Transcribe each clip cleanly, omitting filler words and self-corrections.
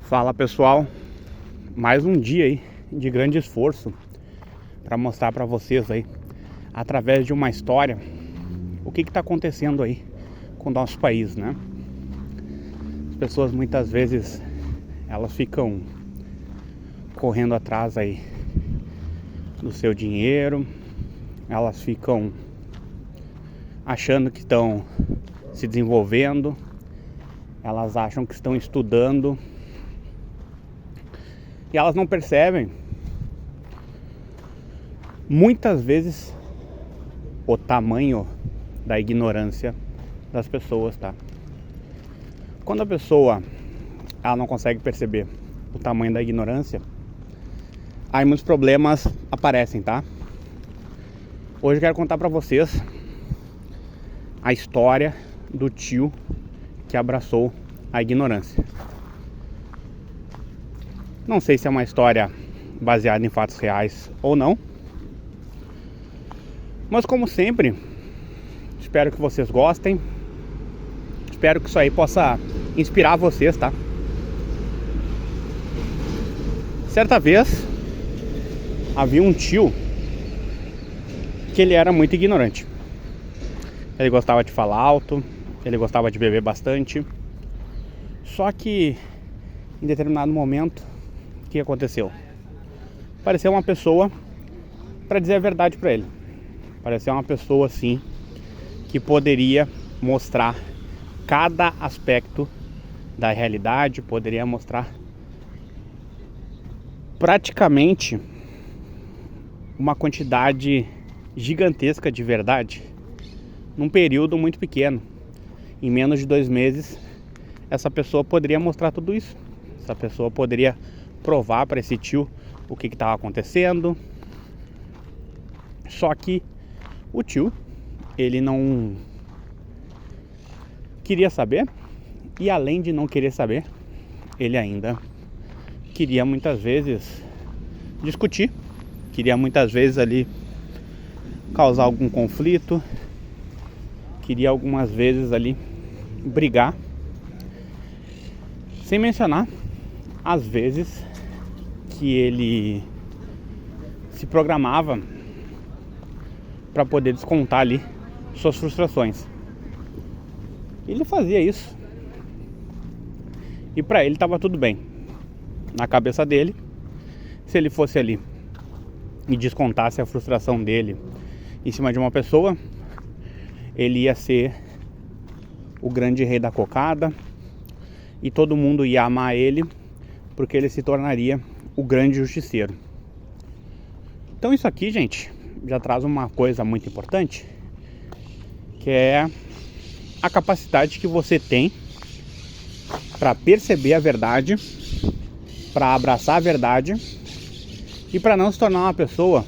Fala pessoal, mais um dia aí de grande esforço para mostrar para vocês aí, através de uma história, o que está acontecendo aí com o nosso país, né? As pessoas muitas vezes elas ficam correndo atrás aí do seu dinheiro, elas ficam achando que estão se desenvolvendo, elas acham que estão estudando e elas não percebem muitas vezes o tamanho da ignorância das pessoas, tá? Quando a pessoa ela não consegue perceber o tamanho da ignorância, aí muitos problemas aparecem, tá? Hoje eu quero contar pra vocês a história do tio que abraçou a ignorância. Não sei se é uma história baseada em fatos reais ou não, mas como sempre, espero que vocês gostem. Espero que isso aí possa inspirar vocês, tá? Certa vez havia um tio que ele era muito ignorante. Ele gostava de falar alto, ele gostava de beber bastante. Só que em determinado momento, o que aconteceu? Apareceu uma pessoa para dizer a verdade para ele. Apareceu uma pessoa assim que poderia mostrar cada aspecto da realidade, poderia mostrar praticamente uma quantidade gigantesca de verdade num período muito pequeno. Em menos de 2 meses, essa pessoa poderia mostrar tudo isso. Essa pessoa poderia provar para esse tio o que estava acontecendo. Só que o tio, ele não queria saber, e além de não querer saber, ele ainda queria muitas vezes discutir, queria muitas vezes ali causar algum conflito, queria algumas vezes ali brigar, sem mencionar às vezes que ele se programava para poder descontar ali suas frustrações. Ele fazia isso e para ele estava tudo bem. Na cabeça dele, se ele fosse ali e descontasse a frustração dele em cima de uma pessoa, ele ia ser o grande rei da cocada e todo mundo ia amar ele, porque ele se tornaria o grande justiceiro. Então isso aqui, gente, já traz uma coisa muito importante, que é a capacidade que você tem para perceber a verdade, para abraçar a verdade e para não se tornar uma pessoa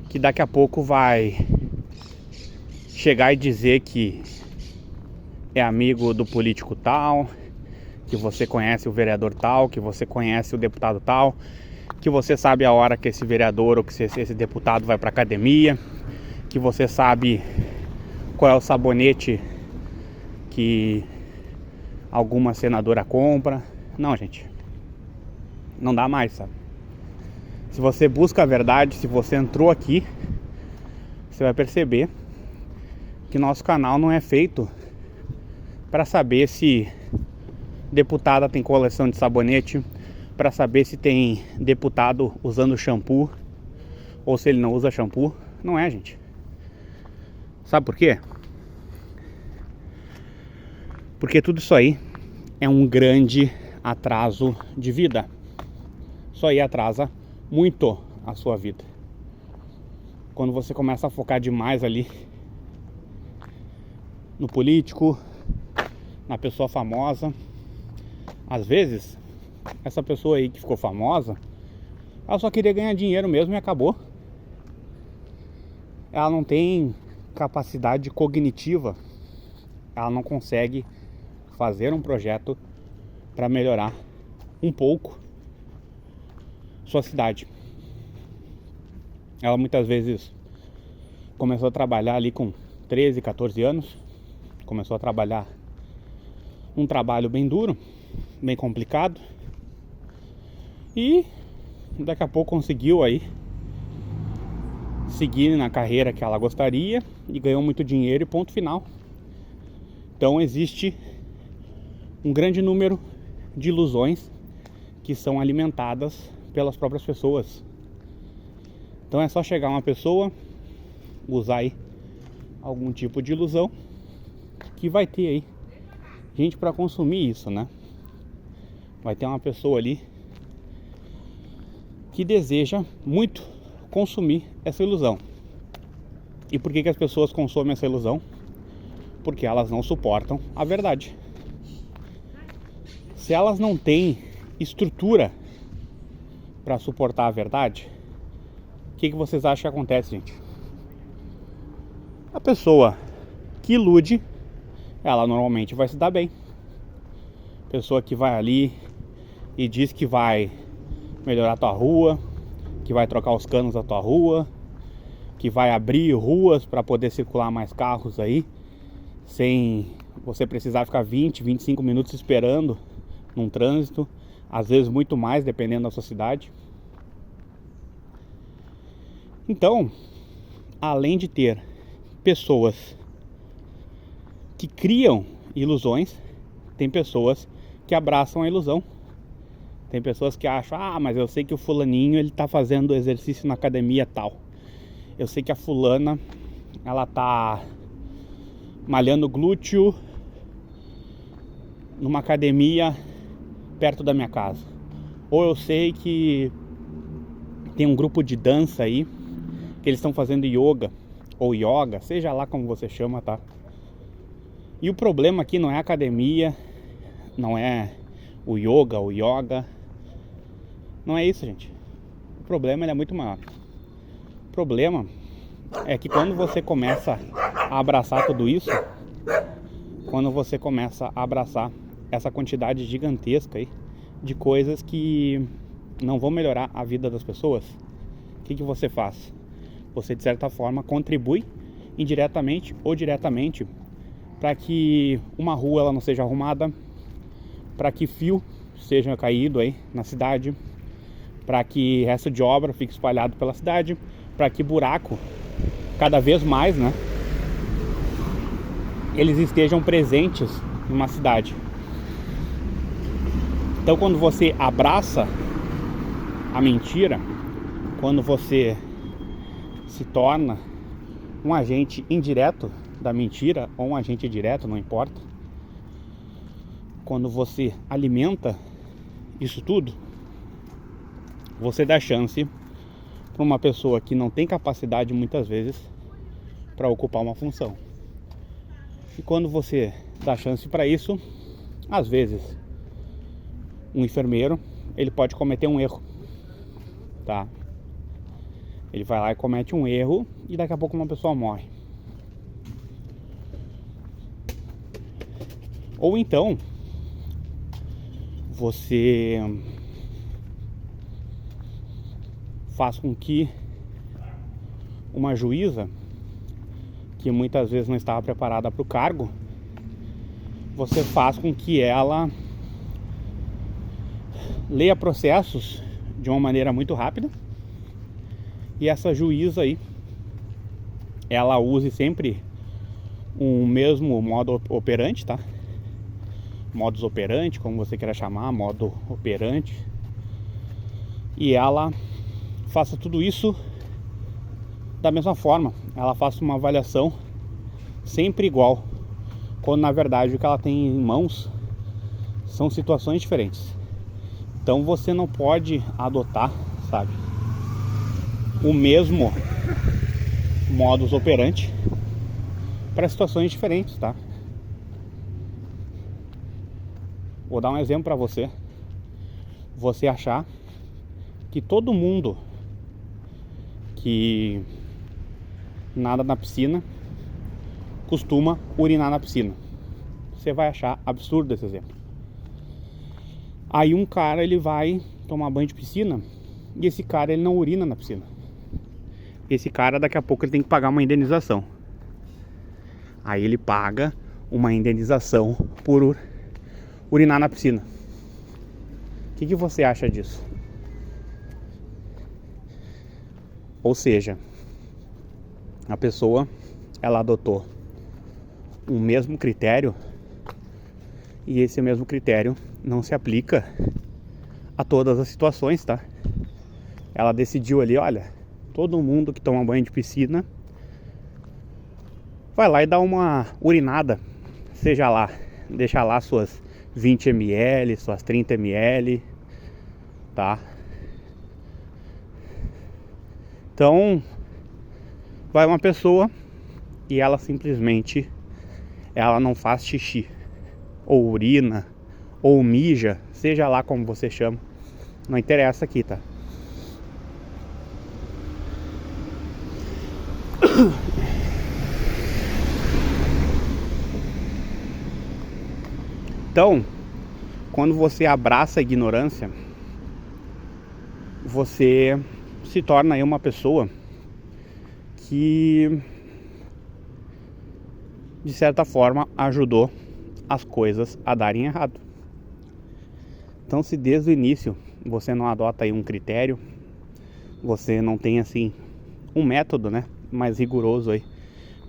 que daqui a pouco vai chegar e dizer que é amigo do político tal, que você conhece o vereador tal, que você conhece o deputado tal, que você sabe a hora que esse vereador ou que esse deputado vai para academia, que você sabe qual é o sabonete que alguma senadora compra. Não, gente, não dá mais, sabe? Se você busca a verdade, se você entrou aqui, você vai perceber que nosso canal não é feito para saber se deputada tem coleção de sabonete, para saber se tem deputado usando shampoo ou se ele não usa shampoo. Não é, gente. Sabe por quê? Porque tudo isso aí é um grande atraso de vida. Isso aí atrasa muito a sua vida. Quando você começa a focar demais ali no político, na pessoa famosa, às vezes essa pessoa aí que ficou famosa, ela só queria ganhar dinheiro mesmo e acabou. Ela não tem capacidade cognitiva, ela não consegue fazer um projeto para melhorar um pouco sua cidade. Ela muitas vezes começou a trabalhar ali com 13, 14 anos, começou a trabalhar um trabalho bem duro, bem complicado, E daqui a pouco conseguiu aí seguir na carreira que ela gostaria e ganhou muito dinheiro e ponto final. Então existe um grande número de ilusões que são alimentadas pelas próprias pessoas. Então é só chegar uma pessoa, usar aí algum tipo de ilusão, que vai ter aí gente para consumir isso, né? Vai ter uma pessoa ali que deseja muito consumir essa ilusão. E por que as pessoas consomem essa ilusão? Porque elas não suportam a verdade. Se elas não têm estrutura para suportar a verdade, o que vocês acham que acontece, gente? A pessoa que ilude, ela normalmente vai se dar bem. Pessoa que vai ali e diz que vai melhorar a tua rua, que vai trocar os canos da tua rua, que vai abrir ruas para poder circular mais carros aí, sem você precisar ficar 20, 25 minutos esperando num trânsito, às vezes muito mais, dependendo da sua cidade. Então, além de ter pessoas que criam ilusões, tem pessoas que abraçam a ilusão. Tem pessoas que acham, mas eu sei que o fulaninho ele tá fazendo exercício na academia tal. Eu sei que a fulana, ela tá malhando glúteo numa academia perto da minha casa. Ou eu sei que tem um grupo de dança aí, que eles estão fazendo yoga, ou yoga, seja lá como você chama, tá? E o problema aqui não é a academia, não é o yoga, não é isso, gente. O problema ele é muito maior. O problema é que quando você começa a abraçar tudo isso, quando você começa a abraçar essa quantidade gigantesca aí de coisas que não vão melhorar a vida das pessoas, o que você faz? Você de certa forma contribui indiretamente ou diretamente para que uma rua ela não seja arrumada, para que fio seja caído aí na cidade, para que resto de obra fique espalhado pela cidade, para que buraco cada vez mais, né, eles estejam presentes numa cidade. Então quando você abraça a mentira, quando você se torna um agente indireto da mentira ou um agente direto, não importa, quando você alimenta isso tudo, você dá chance para uma pessoa que não tem capacidade muitas vezes para ocupar uma função. E quando você dá chance para isso, às vezes um enfermeiro ele pode cometer um erro, tá? Ele vai lá e comete um erro e daqui a pouco uma pessoa morre. Ou então você faz com que uma juíza que muitas vezes não estava preparada para o cargo, você faz com que ela leia processos de uma maneira muito rápida, e essa juíza aí ela use sempre o mesmo modo operante, tá? Modus operandi, como você queira chamar, modo operante, e ela faça tudo isso da mesma forma. Ela faça uma avaliação sempre igual, quando na verdade o que ela tem em mãos são situações diferentes. Então você não pode adotar, sabe, o mesmo modus operandi para situações diferentes, tá? Vou dar um exemplo para você. Você achar que todo mundo que nada na piscina costuma urinar na piscina. Você vai achar absurdo esse exemplo. Aí um cara ele vai tomar banho de piscina e esse cara ele não urina na piscina. Esse cara daqui a pouco ele tem que pagar uma indenização. Aí ele paga uma indenização por urinar na piscina. O que você acha disso? Ou seja, a pessoa, ela adotou o mesmo critério e esse mesmo critério não se aplica a todas as situações, tá? Ela decidiu ali, olha, todo mundo que toma banho de piscina vai lá e dá uma urinada, seja lá, deixa lá suas 20 ml, suas 30 ml, tá? Então, vai uma pessoa e ela simplesmente, ela não faz xixi, ou urina, ou mija, seja lá como você chama, não interessa aqui, tá? Então, quando você abraça a ignorância, você se torna aí uma pessoa que, de certa forma, ajudou as coisas a darem errado. Então, se desde o início você não adota aí um critério, você não tem assim um método, né, mais rigoroso aí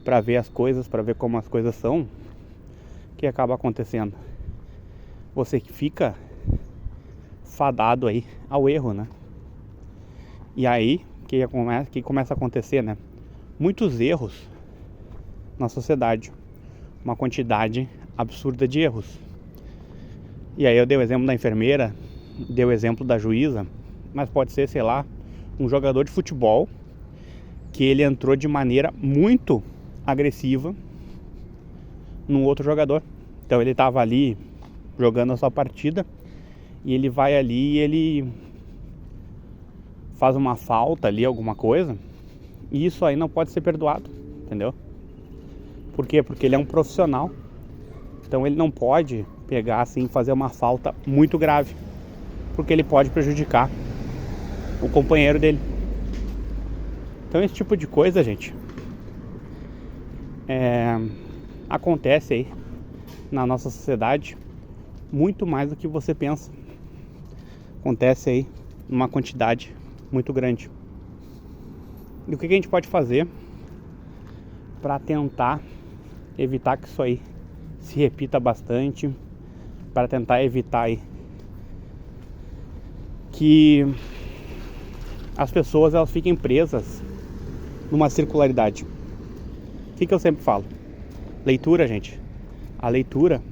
para ver as coisas, para ver como as coisas são, o que acaba acontecendo? Você fica fadado aí ao erro, né? E aí, que começa a acontecer, né? Muitos erros na sociedade, uma quantidade absurda de erros. E aí eu dei o exemplo da enfermeira, dei o exemplo da juíza, mas pode ser, sei lá, um jogador de futebol que ele entrou de maneira muito agressiva num outro jogador. Então ele estava ali jogando a sua partida e ele vai ali e ele faz uma falta ali, alguma coisa, e isso aí não pode ser perdoado, entendeu? Por quê? Porque ele é um profissional, então ele não pode pegar assim e fazer uma falta muito grave, porque ele pode prejudicar o companheiro dele. Então esse tipo de coisa, gente, acontece aí na nossa sociedade muito mais do que você pensa. Acontece aí numa quantidade muito grande. E o que a gente pode fazer para tentar evitar que isso aí se repita bastante, para tentar evitar aí que as pessoas elas fiquem presas numa circularidade? O que eu sempre falo? Leitura, gente. A leitura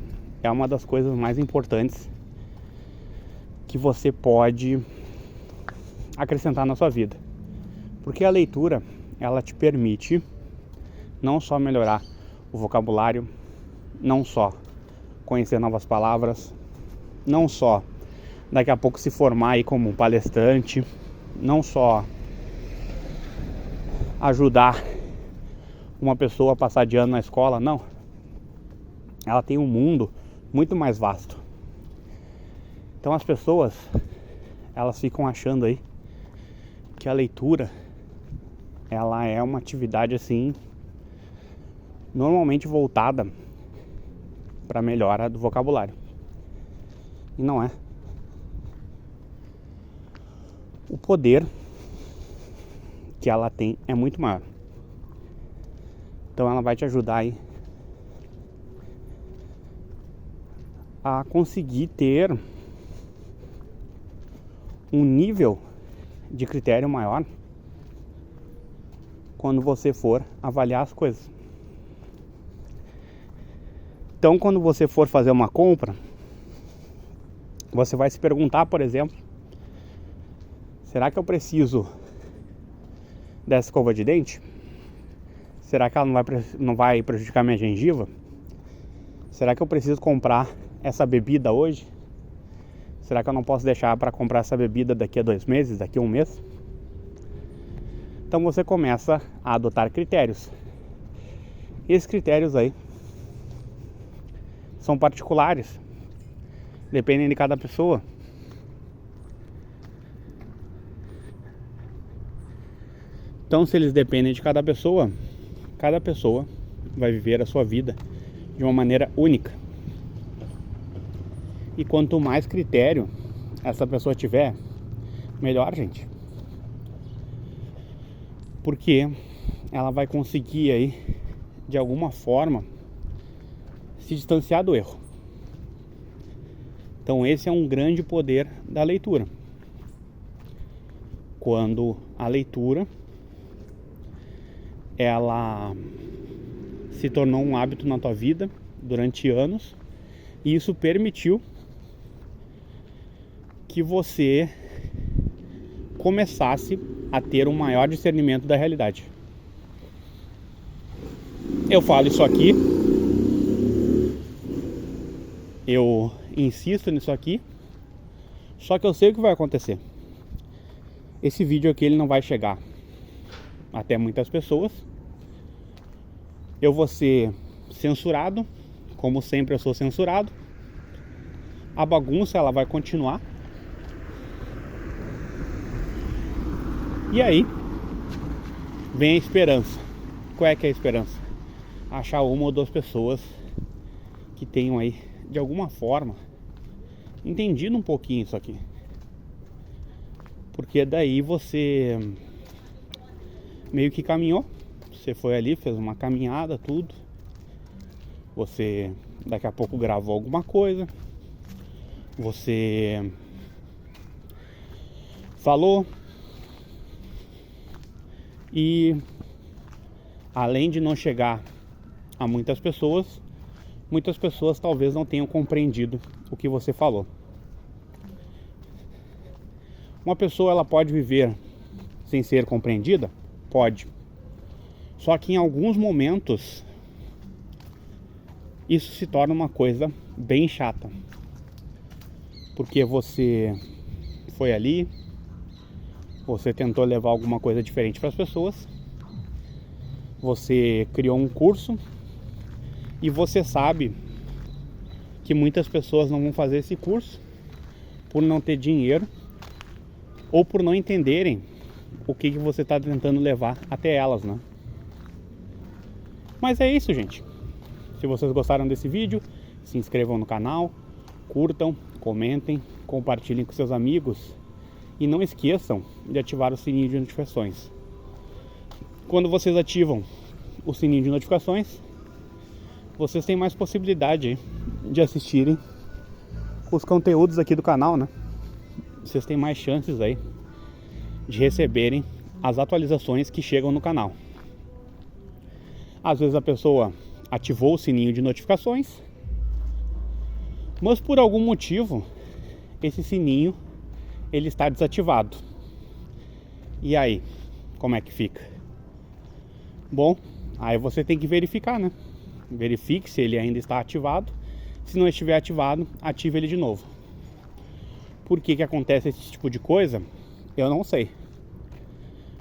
é uma das coisas mais importantes que você pode acrescentar na sua vida. Porque a leitura, ela te permite não só melhorar o vocabulário, não só conhecer novas palavras, não só daqui a pouco se formar aí como um palestrante, não só ajudar uma pessoa a passar de ano na escola, não. Ela tem um mundo muito mais vasto. Então as pessoas, elas ficam achando aí que a leitura, ela é uma atividade assim, normalmente voltada para melhora do vocabulário. E não é. O poder que ela tem é muito maior. Então ela vai te ajudar aí a conseguir ter um nível de critério maior quando você for avaliar as coisas. Então, quando você for fazer uma compra, você vai se perguntar, por exemplo, será que eu preciso dessa escova de dente? Será que ela não vai prejudicar minha gengiva? Será que eu preciso comprar essa bebida hoje? Será que eu não posso deixar para comprar essa bebida daqui a 2 meses, daqui a 1 mês? Então você começa a adotar critérios. E esses critérios aí são particulares, dependem de cada pessoa. Então, se eles dependem de cada pessoa vai viver a sua vida de uma maneira única. E quanto mais critério essa pessoa tiver, melhor, gente. porque ela vai conseguir aí, de alguma forma, se distanciar do erro. Então esse é um grande poder da leitura. Quando a leitura ela se tornou um hábito na tua vida durante anos, e isso permitiu que você começasse a ter um maior discernimento da realidade. Eu falo isso aqui, eu insisto nisso aqui, só que eu sei o que vai acontecer. Esse vídeo aqui ele não vai chegar até muitas pessoas. Eu vou ser censurado, como sempre eu sou censurado. A bagunça ela vai continuar. E aí vem a esperança. Qual é que é a esperança? Achar uma ou duas pessoas que tenham aí, de alguma forma, entendido um pouquinho isso aqui. Porque daí você meio que caminhou. Você foi ali, fez uma caminhada, tudo. Você daqui a pouco gravou alguma coisa. Você falou. E além de não chegar a muitas pessoas talvez não tenham compreendido o que você falou. Uma pessoa ela pode viver sem ser compreendida? Pode. Só que em alguns momentos isso se torna uma coisa bem chata. Porque você foi ali, você tentou levar alguma coisa diferente para as pessoas, você criou um curso e você sabe que muitas pessoas não vão fazer esse curso por não ter dinheiro ou por não entenderem o que você está tentando levar até elas, né? Mas é isso, gente. Se vocês gostaram desse vídeo, se inscrevam no canal, curtam, comentem, compartilhem com seus amigos e não esqueçam de ativar o sininho de notificações. Quando vocês ativam o sininho de notificações, vocês têm mais possibilidade de assistirem os conteúdos aqui do canal, né? Vocês têm mais chances aí de receberem as atualizações que chegam no canal. Às vezes a pessoa ativou o sininho de notificações, mas por algum motivo esse sininho ele está desativado. E aí, como é que fica? Bom, aí você tem que verificar, né? Verifique se ele ainda está ativado. Se não estiver ativado, ative ele de novo. Por que acontece esse tipo de coisa? Eu não sei.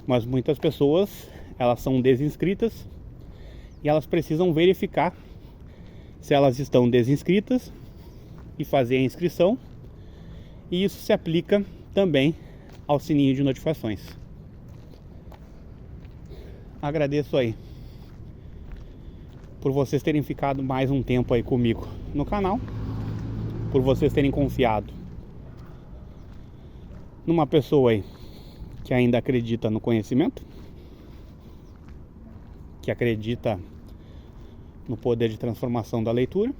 Mas muitas pessoas, elas são desinscritas e elas precisam verificar se elas estão desinscritas e fazer a inscrição. E isso se aplica também ao sininho de notificações. Agradeço aí por vocês terem ficado mais um tempo aí comigo no canal, por vocês terem confiado numa pessoa aí que ainda acredita no conhecimento, que acredita no poder de transformação da leitura.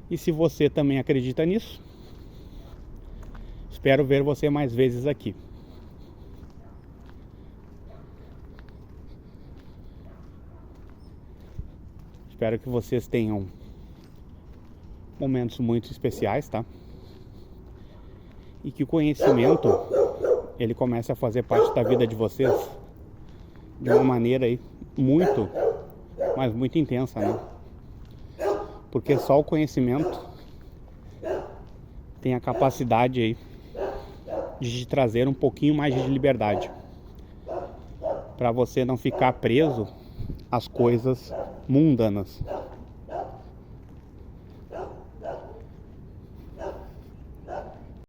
E se você também acredita nisso, espero ver você mais vezes aqui. Espero que vocês tenham momentos muito especiais, tá? E que o conhecimento ele comece a fazer parte da vida de vocês de uma maneira aí muito, mas muito intensa, né? Porque só o conhecimento tem a capacidade aí de te trazer um pouquinho mais de liberdade, para você não ficar preso às coisas mundanas.